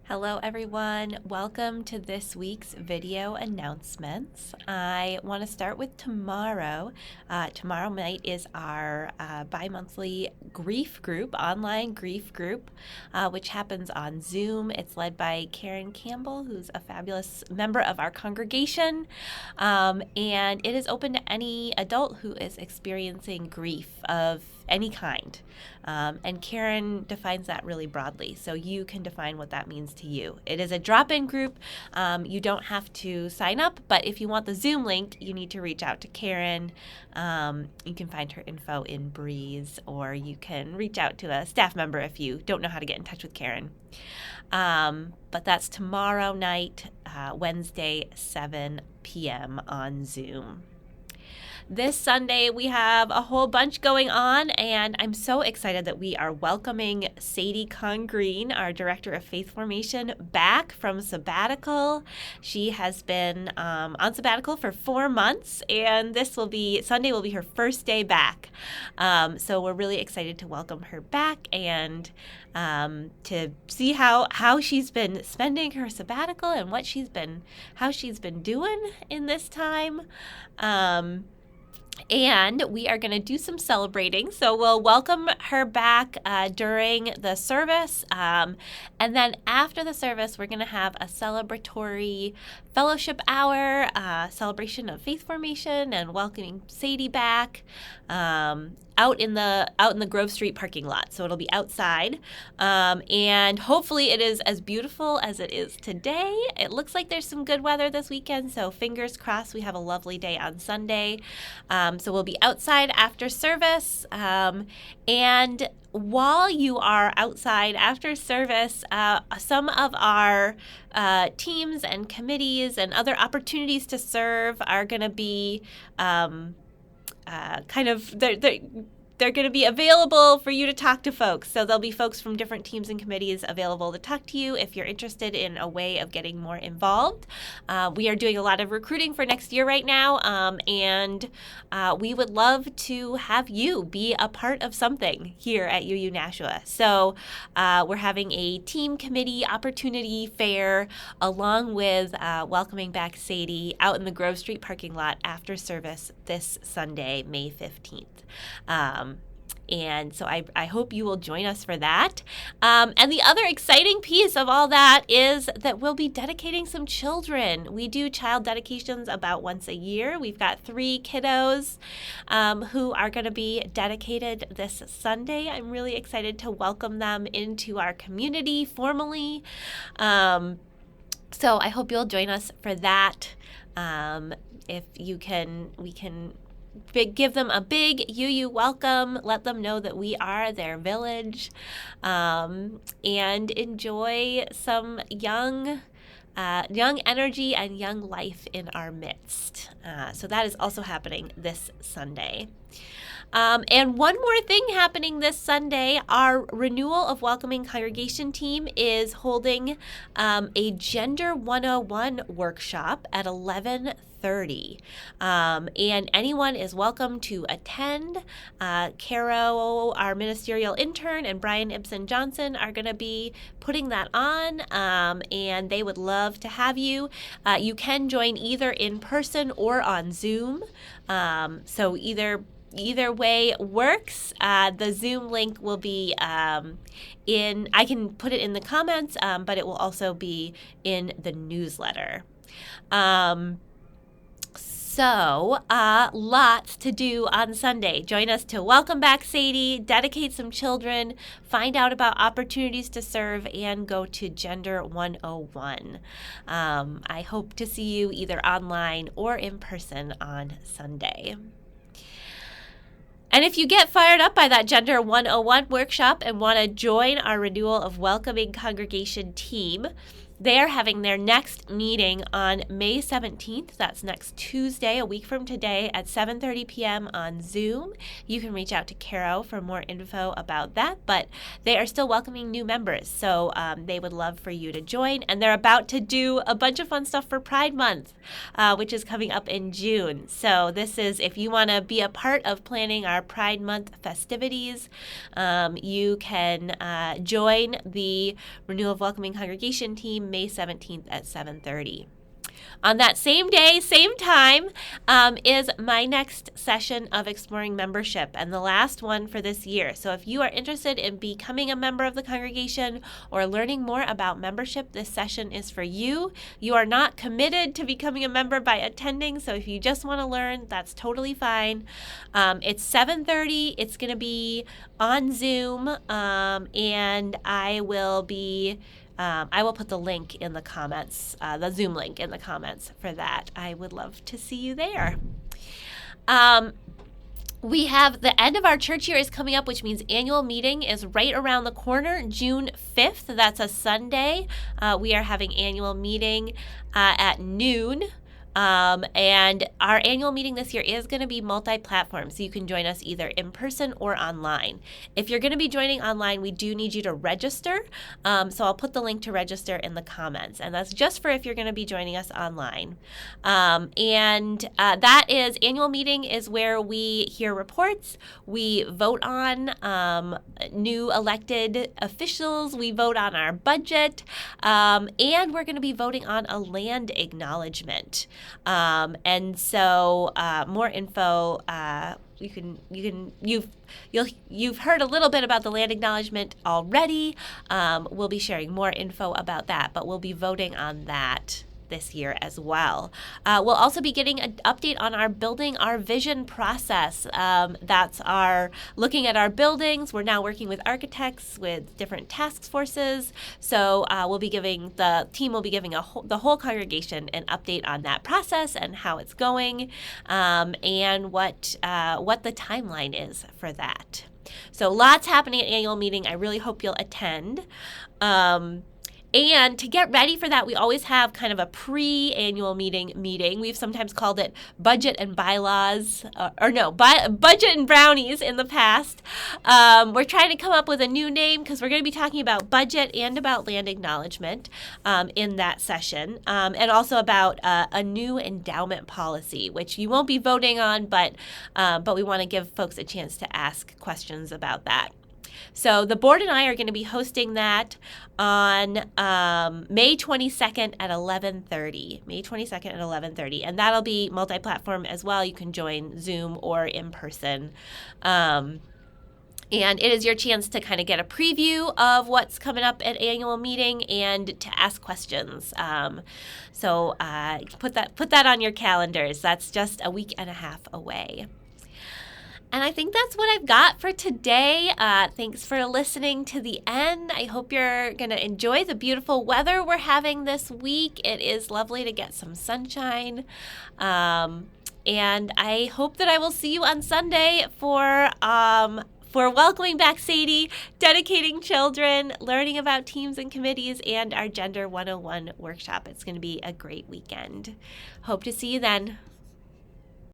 Hello everyone, welcome to this week's video announcements. I want to start with tomorrow. Tomorrow night is our bi-monthly grief group, online grief group, which happens on Zoom. It's led by Karen Campbell, who's a fabulous member of our congregation, and it is open to any adult who is experiencing grief of any kind. And Karen defines that really broadly, so you can define what that means to you. It is a drop-in group. You don't have to sign up, but if you want the Zoom link, you need to reach out to Karen. You can find her info in Breeze, or you can reach out to a staff member if you don't know how to get in touch with Karen. But that's tomorrow night, Wednesday, 7 p.m. on Zoom. This Sunday, we have a whole bunch going on, and I'm so excited that we are welcoming Sadie Congreen, our Director of Faith Formation, back from sabbatical. She has been on sabbatical for 4 months, and Sunday will be her first day back. So we're really excited to welcome her back and to see how she's been spending her sabbatical and how she's been doing in this time. And we are going to do some celebrating. So we'll welcome her back during the service. And then after the service, we're going to have a celebratory fellowship hour, celebration of faith formation and welcoming Sadie back out in the Grove Street parking lot. So it'll be outside. And hopefully it is as beautiful as it is today. It looks like there's some good weather this weekend. So fingers crossed we have a lovely day on Sunday. So we'll be outside after service. And while you are outside after service, some of our teams and committees and other opportunities to serve are going to be they're going to be available for you to talk to folks. So there'll be folks from different teams and committees available to talk to you if you're interested in a way of getting more involved. We are doing a lot of recruiting for next year right now, and we would love to have you be a part of something here at UU Nashua. So we're having a team committee opportunity fair along with welcoming back Sadie out in the Grove Street parking lot after service this Sunday, May 15th. And so I hope you will join us for that. And the other exciting piece of all that is that we'll be dedicating some children. We do child dedications about once a year. We've got 3 kiddos who are going to be dedicated this Sunday. I'm really excited to welcome them into our community formally. So I hope you'll join us for that. If you can, we can give them a big UU welcome, let them know that we are their village, and enjoy some young energy and young life in our midst. So that is also happening this Sunday. And one more thing happening this Sunday, our Renewal of Welcoming Congregation team is holding a Gender 101 workshop at 11:30. And anyone is welcome to attend. Caro, our ministerial intern, and Brian Ibsen Johnson are going to be putting that on, and they would love to have you. You can join either in person or on Zoom. So either way works. The Zoom link will be I can put it in the comments, but it will also be in the newsletter. So lots to do on Sunday. Join us to welcome back Sadie, dedicate some children, find out about opportunities to serve, and go to Gender 101. I hope to see you either online or in person on Sunday. And if you get fired up by that Gender 101 workshop and want to join our Renewal of Welcoming Congregation team, They are having their next meeting on May 17th. That's next Tuesday, a week from today, at 7:30 p.m. on Zoom. You can reach out to Caro for more info about that, but they are still welcoming new members, so they would love for you to join. And they're about to do a bunch of fun stuff for Pride Month, which is coming up in June. So this is, if you want to be a part of planning our Pride Month festivities, you can join the Renewal of Welcoming Congregation team May 17th at 7:30. On that same day, same time, is my next session of Exploring Membership, and the last one for this year. So if you are interested in becoming a member of the congregation or learning more about membership, this session is for you. You are not committed to becoming a member by attending, so if you just want to learn, that's totally fine. It's 7:30. It's going to be on Zoom, and I will put the link in the comments, the Zoom link in the comments for that. I would love to see you there. We have the end of our church year is coming up, which means annual meeting is right around the corner, June 5th. That's a Sunday. We are having annual meeting at noon. And our annual meeting this year is going to be multi-platform, so you can join us either in person or online. If you're going to be joining online, we do need you to register, so I'll put the link to register in the comments, and that's just for if you're going to be joining us online. That is, annual meeting is where we hear reports, we vote on new elected officials, we vote on our budget, and we're going to be voting on a land acknowledgement. And so more info, you've heard a little bit about the land acknowledgement already. We'll be sharing more info about that, but we'll be voting on that this year as well. We'll also be getting an update on our building our vision process. That's our looking at our buildings. We're now working with architects, with different task forces. So the team will be giving the whole congregation an update on that process and how it's going, and what the timeline is for that. So lots happening at annual meeting. I really hope you'll attend. And to get ready for that, we always have kind of a pre-annual meeting. We've sometimes called it budget and bylaws, budget and brownies in the past. We're trying to come up with a new name because we're going to be talking about budget and about land acknowledgement in that session, and also about a new endowment policy, which you won't be voting on, but we want to give folks a chance to ask questions about that. So the board and I are going to be hosting that on May 22nd at 11:30. May 22nd at 11:30, and that'll be multi-platform as well. You can join Zoom or in person. And it is your chance to kind of get a preview of what's coming up at annual meeting and to ask questions. So put that on your calendars. That's just a week and a half away. And I think that's what I've got for today. Thanks for listening to the end. I hope you're going to enjoy the beautiful weather we're having this week. It is lovely to get some sunshine. And I hope that I will see you on Sunday for welcoming back Sadie, dedicating children, learning about teams and committees, and our Gender 101 workshop. It's going to be a great weekend. Hope to see you then.